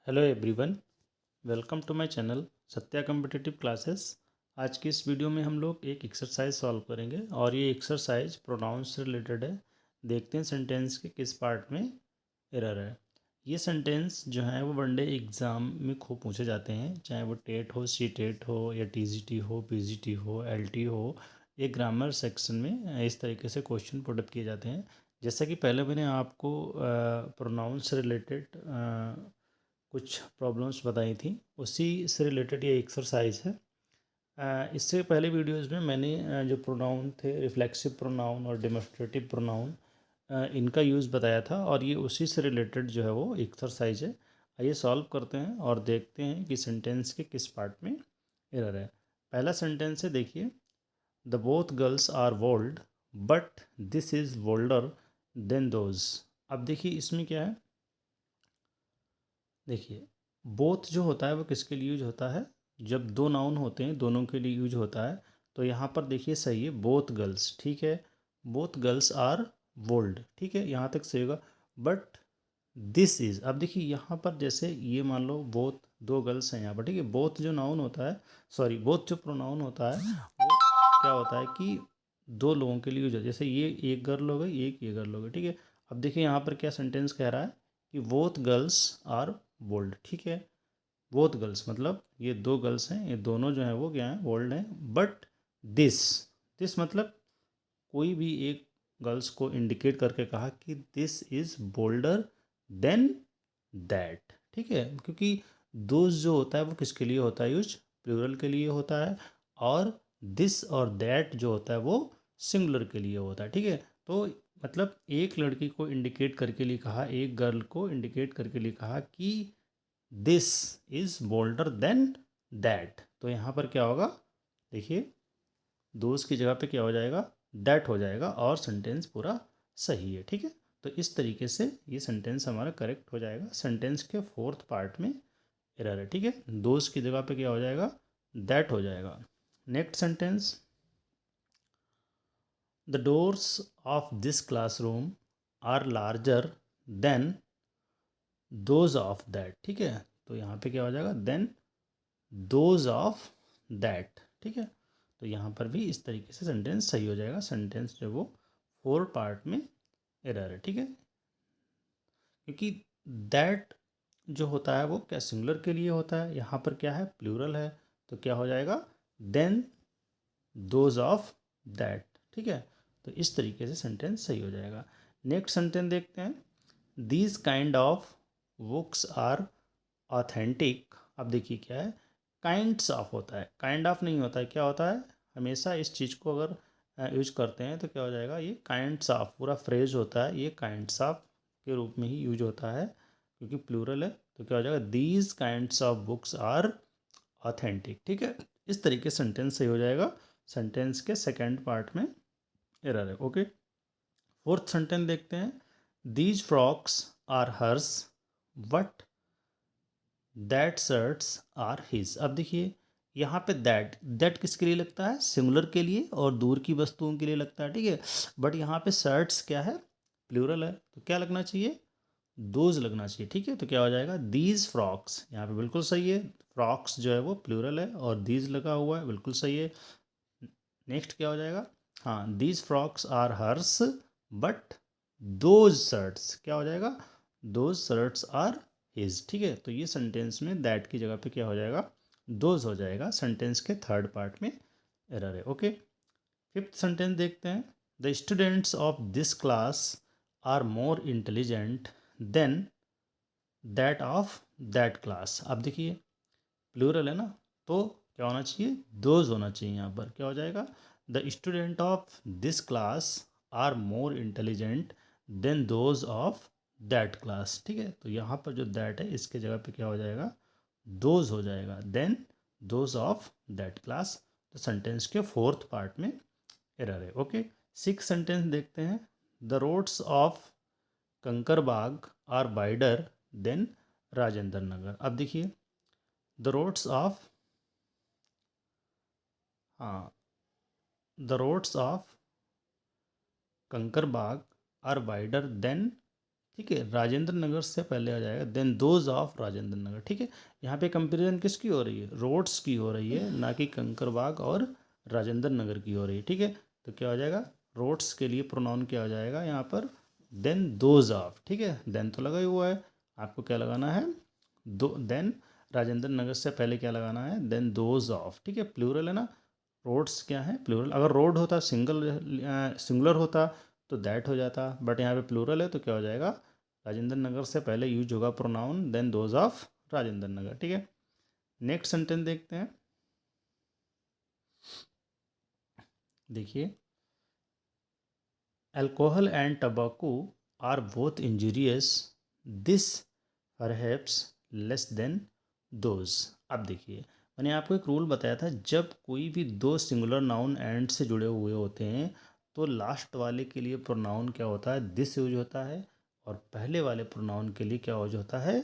Hello everyone, welcome to my channel Satya competitive classes. आज की इस वीडियो में हम लोग एक एक्सरसाइज सॉल्व करेंगे और ये एक्सरसाइज प्रोनाउंस से रिलेटेड है। देखते हैं सेंटेंस के किस पार्ट में एरर है। ये सेंटेंस जो है वो वनडे एग्ज़ाम में खूब पूछे जाते हैं, चाहे वो टेट हो, सी टेट हो या टीजीटी हो, पीजीटी हो, एलटी हो। ये ग्रामर सेक्शन में इस तरीके से क्वेश्चन पुटअप किए जाते हैं। जैसा कि पहले मैंने आपको प्रोनाउंस से रिलेटेड कुछ प्रॉब्लम्स बताई थी, उसी से रिलेटेड ये एक्सरसाइज है। इससे पहले वीडियोस में मैंने जो प्रोनाउन थे, रिफ्लेक्सिव प्रोनाउन और डेमोस्ट्रेटिव प्रोनाउन, इनका यूज़ बताया था और ये उसी से रिलेटेड जो है वो एक्सरसाइज है। आइए सॉल्व करते हैं और देखते हैं कि सेंटेंस के किस पार्ट में एरर है। पहला सेंटेंस है, देखिए, the both girls are bold but this is bolder than those. अब देखिए इसमें क्या है, देखिए बोथ जो होता है वो किसके लिए यूज होता है, जब दो नाउन होते हैं दोनों के लिए यूज होता है। तो यहाँ पर देखिए सही है, बोथ गर्ल्स, ठीक है, बोथ गर्ल्स आर बोल्ड, ठीक है, यहाँ तक सही होगा। बट दिस इज, अब देखिए यहाँ पर जैसे ये मान लो बोथ दो गर्ल्स हैं यहाँ पर, ठीक है, बोथ जो नाउन होता है, सॉरी बोथ जो प्रोनाउन होता है वो क्या होता है कि दो लोगों के लिए यूज होता है। जैसे ये एक गर्ल हो गई, एक ये गर्ल हो गई, ठीक है। अब देखिए यहाँ पर क्या सेंटेंस कह रहा है कि बोथ गर्ल्स आर बोल्ड, ठीक है। बोथ गर्ल्स मतलब ये दो गर्ल्स हैं, ये दोनों जो हैं वो क्या हैं, बोल्ड हैं। बट दिस, दिस मतलब कोई भी एक गर्ल्स को इंडिकेट करके कहा कि this is bolder than that, ठीक है, क्योंकि दोज जो होता है वो किसके लिए होता है, यूज प्लूरल के लिए होता है, और दिस और दैट जो होता है वो सिंगुलर के लिए होता है, ठीक है। तो मतलब एक लड़की को इंडिकेट करके लिए कहा, एक गर्ल को इंडिकेट करके लिए कहा कि this is bolder than that. तो यहाँ पर क्या होगा, देखिए दोज की जगह पे क्या हो जाएगा, दैट हो जाएगा और सेंटेंस पूरा सही है, ठीक है। तो इस तरीके से ये सेंटेंस हमारा करेक्ट हो जाएगा। सेंटेंस के फोर्थ पार्ट में एरर है, ठीक है, दोज की जगह पे क्या हो जाएगा, दैट हो जाएगा। Next sentence, the doors of this classroom are larger than those of that, ठीक है। तो यहाँ पे क्या हो जाएगा, देन दोज ऑफ दैट, ठीक है। तो यहाँ पर भी इस तरीके से सेंटेंस सही हो जाएगा। सेंटेंस जो वो फोर पार्ट में एरर है, ठीक है, क्योंकि दैट जो होता है वो क्या सिंगुलर के लिए होता है, यहाँ पर क्या है, प्लूरल है। तो क्या हो जाएगा, देन दोज ऑफ दैट, ठीक है। तो इस तरीके से सेंटेंस सही हो जाएगा। नेक्स्ट सेंटेंस देखते हैं, these kind of books are authentic. अब देखिए क्या है, काइंड्स ऑफ होता है, काइंड ऑफ नहीं होता है, क्या होता है, हमेशा इस चीज़ को अगर यूज करते हैं तो क्या हो जाएगा, ये काइंड्स ऑफ पूरा फ्रेज होता है, ये काइंड्स ऑफ के रूप में ही यूज होता है क्योंकि प्लूरल है। तो क्या हो जाएगा, these kinds of books are authentic, ठीक है। इस तरीके से सेंटेंस सही हो जाएगा। सेंटेंस के सेकेंड पार्ट में एरर है, ओके। फोर्थ सेंटेंस देखते हैं, these frocks are hers but that shirts are his. अब देखिए यहाँ पे दैट, दैट किसके लिए लगता है, सिंगुलर के लिए और दूर की वस्तुओं के लिए लगता है, ठीक है। बट यहाँ पे शर्ट्स क्या है, प्लूरल है, तो क्या लगना चाहिए, दोज लगना चाहिए, ठीक है। तो क्या हो जाएगा, दीज फ्रॉक्स, यहाँ पे बिल्कुल सही है, फ्रॉक्स जो है वो प्लूरल है और दीज लगा हुआ है, बिल्कुल सही है। नेक्स्ट क्या हो जाएगा, हाँ, these frocks are hers but those shirts, क्या हो जाएगा, दोज शर्ट्स आर हिज, ठीक है। तो ये सेंटेंस में दैट की जगह पे क्या हो जाएगा, दोज हो जाएगा। सेंटेंस के थर्ड पार्ट में एरर है, ओके। फिफ्थ सेंटेंस देखते हैं, the students of this class are more intelligent than that of that class. अब देखिए प्लूरल है ना, तो क्या होना चाहिए, दोज होना चाहिए। यहाँ पर क्या हो जाएगा, the student of this class are more intelligent than those of that class, ठीक है। तो यहाँ पर जो दैट है इसके जगह पे क्या हो जाएगा, दोज हो जाएगा, then those of that class. तो सेंटेंस के फोर्थ पार्ट में एरर है, ओके। सिक्स सेंटेंस देखते हैं, the roads of Kankarbagh are wider than Rajendra Nagar. अब देखिए द रोड्स ऑफ, हाँ, the roads of Kankarbagh are wider than ठीक है, राजेंद्र नगर से पहले आ जाएगा then those of Rajendra Nagar. ठीक है, यहाँ पे कंपेरिजन किसकी हो रही है, रोड्स की हो रही है, ना कि कंकरबाग और राजेंद्र नगर की हो रही है। ठीक है, तो क्या हो जाएगा, रोड्स के लिए प्रोनाउन क्या हो जाएगा यहाँ पर, देन दोज ऑफ। ठीक है, देन तो लगा ही हुआ है, आपको क्या लगाना है, दो देन राजेंद्र नगर से पहले क्या लगाना है, देन दोज ऑफ। ठीक है, प्लूरल है ना, रोड्स क्या है प्लूरल, अगर रोड होता सिंगुलर होता तो दैट हो जाता, बट यहाँ पे प्लूरल है तो क्या हो जाएगा, राजेंद्र नगर से पहले यूज होगा pronoun then those of Rajendra Nagar. ठीक है, नेक्स्ट सेंटेंस देखते हैं। देखिए, alcohol and tobacco are both injurious, this perhaps less than those. अब देखिए, मैंने आपको एक रूल बताया था, जब कोई भी दो सिंगुलर नाउन एंड से जुड़े हुए होते हैं तो लास्ट वाले के लिए प्रोनाउन क्या होता है, दिस यूज होता है, और पहले वाले प्रोनाउन के लिए क्या यूज होता है,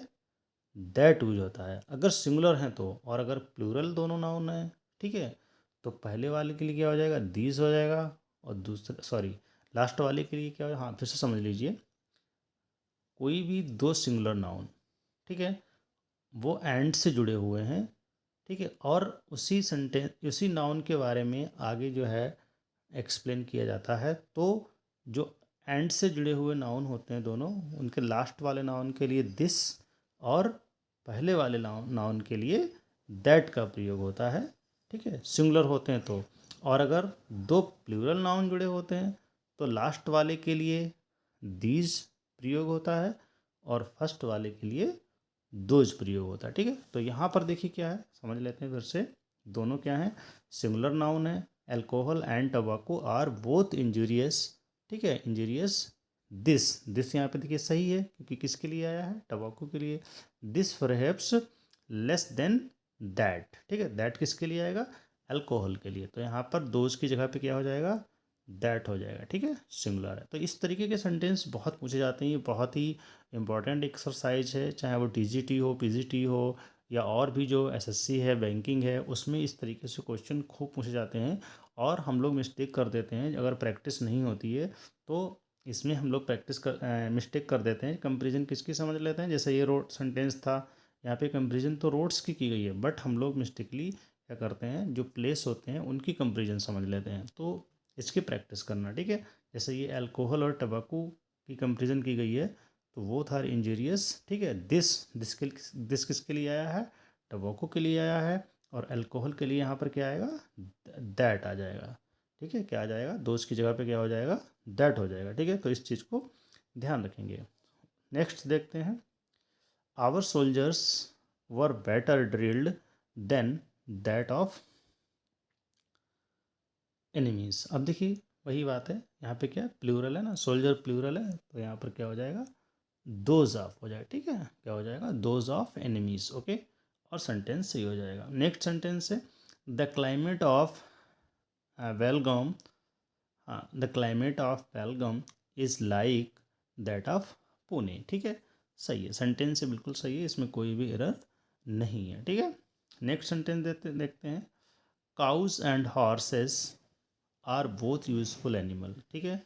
दैट यूज होता है, अगर सिंगुलर हैं तो। और अगर प्लूरल दोनों नाउन हैं, ठीक है, तो पहले वाले के लिए क्या हो जाएगा, दीज हो जाएगा, और दूसरे सॉरी लास्ट वाले के लिए क्या हो, हाँ फिर से समझ लीजिए, कोई भी दो सिंगुलर नाउन, ठीक है, वो एंड से जुड़े हुए हैं, ठीक है, और उसी सेंटेंस उसी नाउन के बारे में आगे जो है एक्सप्लेन किया जाता है, तो जो एंड से जुड़े हुए नाउन होते हैं दोनों, उनके लास्ट वाले नाउन के लिए दिस, और पहले वाले नाउन के लिए दैट का प्रयोग होता है। ठीक है, सिंगुलर होते हैं तो। और अगर दो प्लूरल नाउन जुड़े होते हैं तो लास्ट वाले के लिए दीज प्रयोग होता है, और फर्स्ट वाले के लिए दोज प्रयोग होता है। ठीक है, तो यहाँ पर देखिए क्या है, समझ लेते हैं फिर से, दोनों क्या हैं, सिंगुलर नाउन है, alcohol and tobacco are both injurious. ठीक है, इंजूरियस, दिस यहाँ पे देखिए सही है क्योंकि किसके लिए आया है, टबैको के लिए, this perhaps less then that. ठीक है, दैट किसके लिए आएगा, अल्कोहल के लिए, तो यहाँ पर दोज की जगह पे क्या हो जाएगा, दैट हो जाएगा। ठीक है, सिंगुलर है। तो इस तरीके के सेंटेंस बहुत पूछे जाते हैं, ये बहुत ही इंपॉर्टेंट एक्सरसाइज है, चाहे वो टीजीटी हो, पीजीटी हो, या और भी जो एसएससी है, बैंकिंग है, उसमें इस तरीके से क्वेश्चन खूब पूछे जाते हैं। और हम लोग मिस्टेक कर देते हैं, अगर प्रैक्टिस नहीं होती है तो इसमें हम लोग मिस्टेक कर देते हैं। कंपेरिजन किसकी समझ लेते हैं, जैसे ये रोड सेंटेंस था, यहाँ पे कंपेरिजन तो रोड्स की गई है, बट हम लोग मिस्टेकली क्या करते हैं, जो प्लेस होते हैं उनकी कंपेरिजन समझ लेते हैं, तो इसकी प्रैक्टिस करना। ठीक है, जैसे ये अल्कोहल और टबैको की कंपेरिजन की गई है, तो वो था इंजीरियस। ठीक है, दिस किसके लिए आया है, टबैको के लिए आया है, और अल्कोहल के लिए यहाँ पर क्या आएगा, दैट आ जाएगा। ठीक है, क्या आ जाएगा, दोस्त की जगह पे क्या हो जाएगा, दैट हो जाएगा। ठीक है, तो इस चीज़ को ध्यान रखेंगे। नेक्स्ट देखते हैं, our soldiers were better drilled than that of enemies. अब देखिए वही बात है, यहाँ पे क्या प्लूरल है ना, सोल्जर प्लूरल है, तो यहाँ पर क्या हो जाएगा, दोज ऑफ हो जाएगा। ठीक है, क्या हो जाएगा, दोज ऑफ एनिमीज। ओके, और सेंटेंस सही हो जाएगा। नेक्स्ट सेंटेंस है, द क्लाइमेट ऑफ बेलगाम, हाँ, the climate of Belgaum is like that of Pune. ठीक है, सही है, सेंटेंस से बिल्कुल सही है, इसमें कोई भी एरर नहीं है। ठीक है, नेक्स्ट सेंटेंस देखते हैं, cows and horses are both useful animal. ठीक है,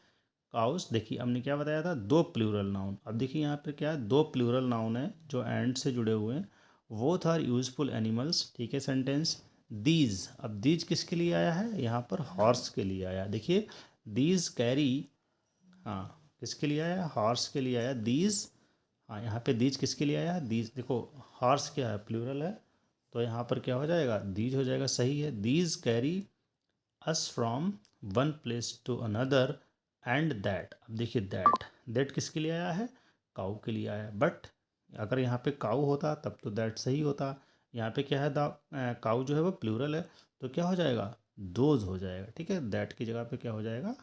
काउस, देखिए हमने क्या बताया था, दो प्लूरल नाउन, अब देखिए यहाँ पे क्या है, दो प्लूरल नाउन है जो एंड से जुड़े हुए हैं, बोथ आर यूजफुल एनिमल्स। ठीक है, सेंटेंस, दीज, अब दीज किसके लिए आया है, यहाँ पर हॉर्स के लिए आया। देखिए, दीज कैरी, हाँ किसके लिए आया, हॉर्स के लिए आया, दीज, हाँ यहाँ पे दीज किसके लिए आया, दीज देखो, हॉर्स क्या है, प्लूरल है, तो यहाँ पर क्या हो जाएगा, दीज हो जाएगा, सही है, these carry us from one place to another and that. अब देखिए दैट किसके लिए आया है, काऊ के लिए आया है, बट अगर यहाँ पे काऊ होता तब तो दैट सही होता। यहाँ पे क्या है, द काऊ जो है वो प्लूरल है, तो क्या हो जाएगा, दोज हो जाएगा। ठीक है, दैट की जगह पे क्या हो जाएगा,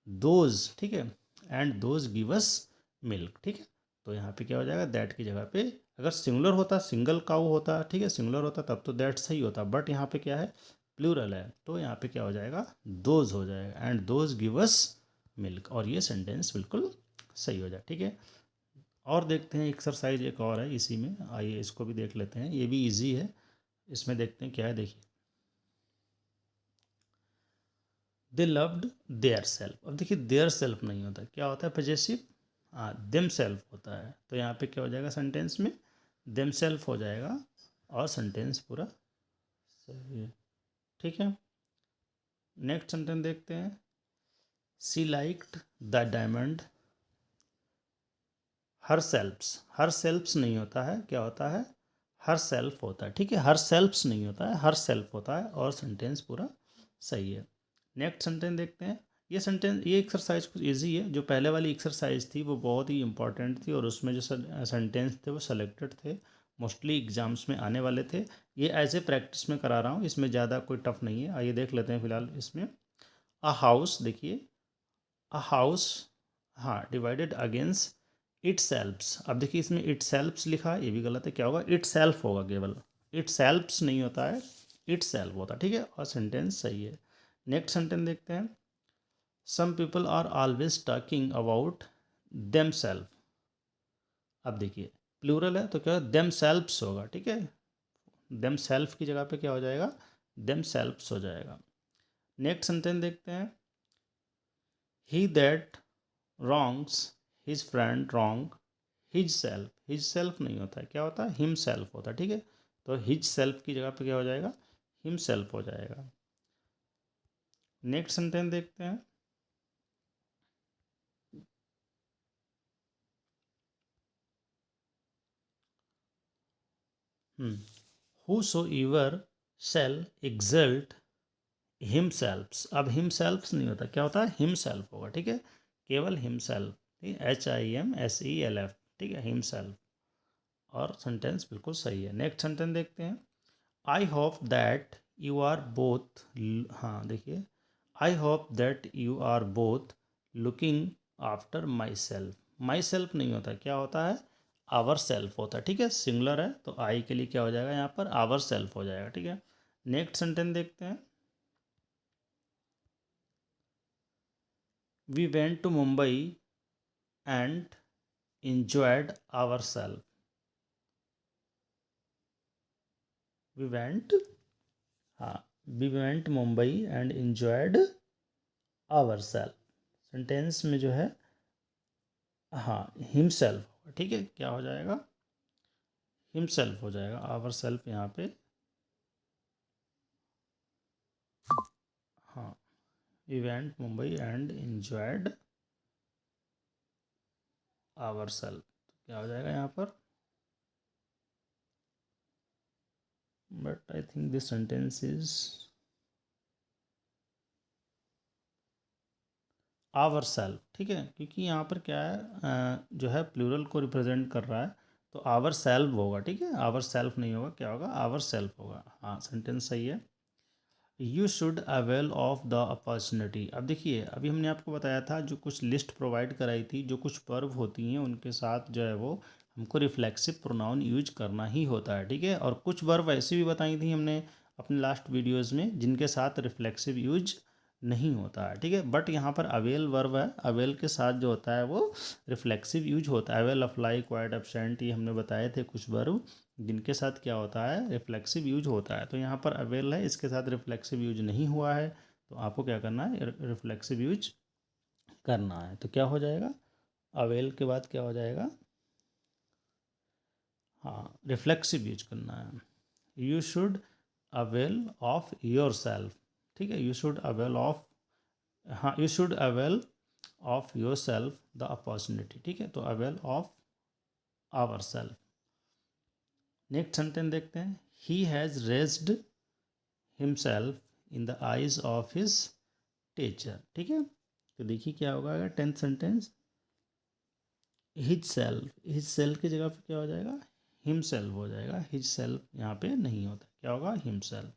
दोज। ठीक है, and those give us milk. ठीक है, तो यहाँ पे क्या हो जाएगा, दैट की जगह पे, अगर सिंगुलर होता, सिंगल काऊ होता, ठीक है, सिंगुलर होता तब तो दैट सही होता, बट यहाँ पे क्या है, प्लूरल है, तो यहाँ पे क्या हो जाएगा, दोज हो जाएगा, and those give us milk, और ये सेंटेंस बिल्कुल सही हो जाए। ठीक है, और देखते हैं एक्सरसाइज एक और है इसी में, आइए इसको भी देख लेते हैं, ये भी इजी है। इसमें देखते हैं क्या है, देखिए, दे लव्ड देयर सेल्फ। अब देखिए देयर सेल्फ नहीं होता, क्या होता है, पजेसिव, देम सेल्फ होता है, तो यहाँ पे क्या हो जाएगा सेंटेंस में, देम सेल्फ हो जाएगा और सेंटेंस पूरा सही है। ठीक है, नेक्स्ट सेंटेंस देखते हैं। She liked the diamond her selfs, her selfs नहीं होता है, क्या होता है, हर सेल्फ होता है। ठीक है, हर सेल्फ्स नहीं होता है, हर सेल्फ होता है और सेंटेंस पूरा सही है। नेक्स्ट सेंटेंस देखते हैं। ये सेंटेंस, ये एक्सरसाइज कुछ इजी है। जो पहले वाली एक्सरसाइज थी वो बहुत ही इंपॉर्टेंट थी और उसमें जो सेंटेंस थे वो सेलेक्टेड थे, मोस्टली एग्जाम्स में आने वाले थे। ये एज ए प्रैक्टिस में करा रहा हूँ, इसमें ज़्यादा कोई टफ नहीं है। आइए देख लेते हैं फिलहाल इसमें। अ हाउस, देखिए अ हाउस, हाँ, डिवाइडेड अगेंस्ट इट सेल्फ्स। अब देखिए इसमें इट सेल्फ्स लिखा है, ये भी गलत है। क्या होगा, इट सेल्फ होगा केवल, इट सेल्फ्स नहीं होता है, इट सेल्फ होता है। ठीक है, और सेंटेंस सही है। नेक्स्ट सेंटेंस देखते हैं। Some people are always talking about them self. अब देखिए प्लूरल है तो क्या देम सेल्फ्स होगा। ठीक है, देम सेल्फ की जगह पे क्या हो जाएगा, देम सेल्फ्स हो जाएगा। नेक्स्ट सेंटेंस देखते हैं। ही that wrongs his friend wrong his self, his self नहीं होता है, क्या होता है, himself होता है। ठीक है, तो his self की जगह पे क्या हो जाएगा, himself हो जाएगा। नेक्स्ट सेंटेंस देखते हैं। whosoever shall exalt himself। अब himself नहीं होता, क्या होता है, himself होगा। ठीक है, केवल himself, ठीक है, HIMSELF। ठीक है, himself, और सेंटेंस बिल्कुल सही है। नेक्स्ट सेंटेंस देखते हैं। I hope that you are both, हाँ देखिए, I hope that you are both looking after my self. My self नहीं होता, क्या होता है, आवर सेल्फ होता है। ठीक है, सिंगुलर है तो आई के लिए क्या हो जाएगा यहाँ पर, आवर सेल्फ हो जाएगा। ठीक है, नेक्स्ट सेंटेंस देखते हैं। We went to Mumbai and enjoyed ourselves। We went, हाँ, we went Mumbai and enjoyed ourselves। Sentence में जो है, हाँ, हिमसेल्फ। ठीक है, क्या हो जाएगा, हिमसेल्फ हो जाएगा, आवर सेल्फ यहाँ पे, हाँ, we went Mumbai and enjoyed our self, क्या हो जाएगा यहाँ पर, but I think this sentence is our self. ठीक है, क्योंकि यहाँ पर क्या है, जो है प्लूरल को रिप्रेजेंट कर रहा है, तो आवर सेल्फ होगा। ठीक है, आवर सेल्फ नहीं होगा, क्या होगा, आवर सेल्फ होगा। हाँ, सेंटेंस सही है। You should avail of the opportunity. अब देखिए, अभी हमने आपको बताया था, जो कुछ लिस्ट प्रोवाइड कराई थी, जो कुछ वर्ब होती हैं उनके साथ जो है वो हमको रिफ्लेक्सिव प्रोनाउन यूज करना ही होता है। ठीक है, और कुछ वर्ब ऐसी भी बताई थी हमने अपने लास्ट वीडियोज़ में जिनके साथ रिफ्लेक्सिव यूज नहीं होता है। ठीक है, बट यहाँ पर अवेल वर्ब है, अवेल के साथ जो होता है वो रिफ्लेक्सिव यूज होता है। अवेल, अप्लाई, क्वाइट, एब्सेंट, ये हमने बताए थे कुछ वर्ब जिनके साथ क्या होता है, रिफ्लेक्सिव यूज होता है। तो यहाँ पर अवेल है, इसके साथ रिफ्लेक्सिव यूज नहीं हुआ है, तो आपको क्या करना है, रिफ्लेक्सिव यूज करना है। तो क्या हो जाएगा, अवेल के बाद क्या हो जाएगा, हाँ, रिफ्लेक्सिव यूज करना है। You should avail of yourself. ठीक है, यू शुड अवेल ऑफ, हाँ, you should avail of yourself the opportunity. ठीक है, तो avail of our self. Next sentence देखते हैं। He has raised himself in the eyes of his teacher. ठीक है, तो देखिए क्या होगा, tenth sentence, his self, his self की जगह पे क्या हो जाएगा, हिमसेल्फ हो जाएगा। हिज सेल्फ यहाँ पे नहीं होता, क्या होगा, हिमसेल्फ।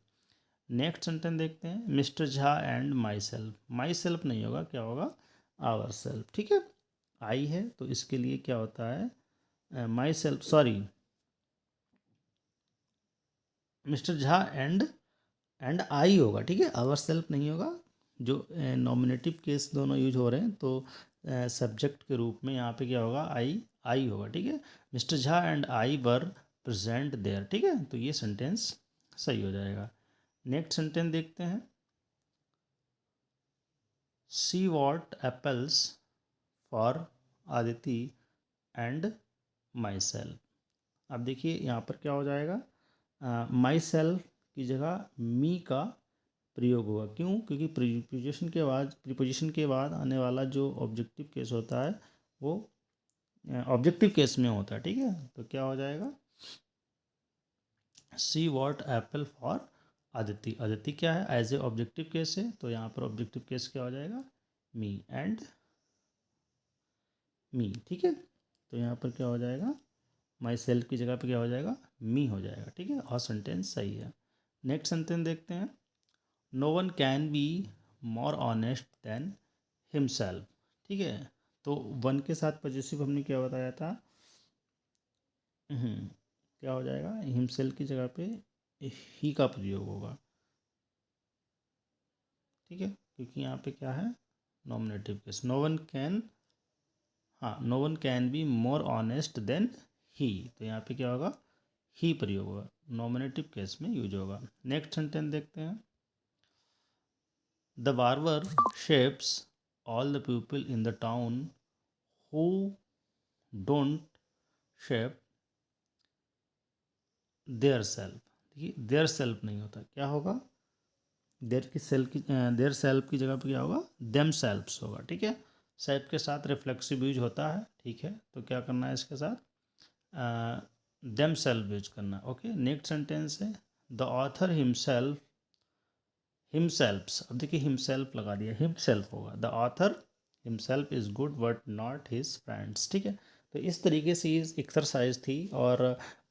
नेक्स्ट सेंटेंस देखते हैं। Mister Jha and my self, my self नहीं होगा, क्या होगा, आवर सेल्फ। ठीक है, आई है तो इसके लिए क्या होता है, my self, sorry, mister Jha and आई होगा। ठीक है, आवर सेल्फ नहीं होगा। जो नॉमिनेटिव केस दोनों यूज हो रहे हैं तो सब्जेक्ट के रूप में यहाँ पे क्या होगा, आई होगा। ठीक है, mister Jha and I were present there. ठीक है, तो ये सेंटेंस सही हो जाएगा। नेक्स्ट सेंटेंस देखते हैं। See what apples for Aditi and my self. अब देखिए यहाँ पर क्या हो जाएगा, माई सेल्फ की जगह मी का प्रयोग होगा। क्यों? क्योंकि प्रीपोजिशन के बाद आने वाला जो ऑब्जेक्टिव केस होता है वो ऑब्जेक्टिव केस में होता है। ठीक है, तो क्या हो जाएगा, see what Apple for Aditi. Aditi क्या है, एज ए ऑब्जेक्टिव केस है, तो यहाँ पर ऑब्जेक्टिव केस क्या हो जाएगा, मी एंड मी। ठीक है, तो यहाँ पर क्या हो जाएगा, माई सेल्फ की जगह पे क्या हो जाएगा, मी हो जाएगा। ठीक है, और सेंटेंस सही है। नेक्स्ट सेंटेंस देखते हैं, no one can be more honest than himself. ठीक है, तो वन के साथ पॉजिटिव हमने क्या बताया था, क्या हो जाएगा, हिमसेल्फ की जगह पे ही का प्रयोग होगा। ठीक है, क्योंकि यहाँ पे क्या है, nominative case, no one can, हाँ, no one can be more honest than he, तो यहाँ पे क्या होगा, ही प्रयोग होगा, नॉमिनेटिव केस में यूज होगा। नेक्स्ट सेंटेंस देखते हैं, the barber shapes all the people in the town who don't shape their self. देखिए देयर सेल्फ नहीं होता, क्या होगा, देयर सेल्फ की जगह पे क्या होगा, देम सेल्फ्स होगा। ठीक है, सेल्फ के साथ रिफ्लेक्सिव यूज होता है। ठीक है, तो क्या करना है इसके साथ, देम सेल्फ यूज करना। ओके, नेक्स्ट सेंटेंस है, द ऑथर हिमसेल्फ, हिमसेल्फ्स, अब देखिए हिमसेल्फ लगा दिया, हिमसेल्फ होगा, the author himself is good but not his friends. ठीक है, तो इस तरीके से ये एक्सरसाइज थी, और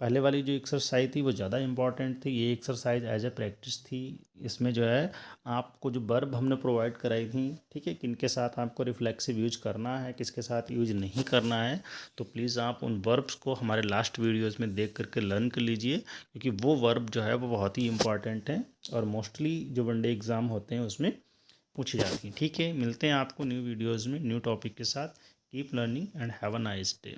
पहले वाली जो एक्सरसाइज थी वो ज़्यादा इंपॉर्टेंट थी, ये एक्सरसाइज एज ए प्रैक्टिस थी। इसमें जो है आपको जो वर्ब हमने प्रोवाइड कराई थी, ठीक है, किनके साथ आपको रिफ्लेक्सिव यूज करना है, किसके साथ यूज नहीं करना है, तो प्लीज़ आप उन वर्ब्स को हमारे लास्ट वीडियोज़ में देख करके लर्न कर लीजिए, क्योंकि वो वर्ब जो है वो बहुत ही इंपॉर्टेंट है और मोस्टली जो वनडे एग्ज़ाम होते हैं उसमें पूछी जाती हैं। ठीक है, मिलते हैं आपको न्यू वीडियोज़ में न्यू टॉपिक के साथ। Keep learning and have a nice day.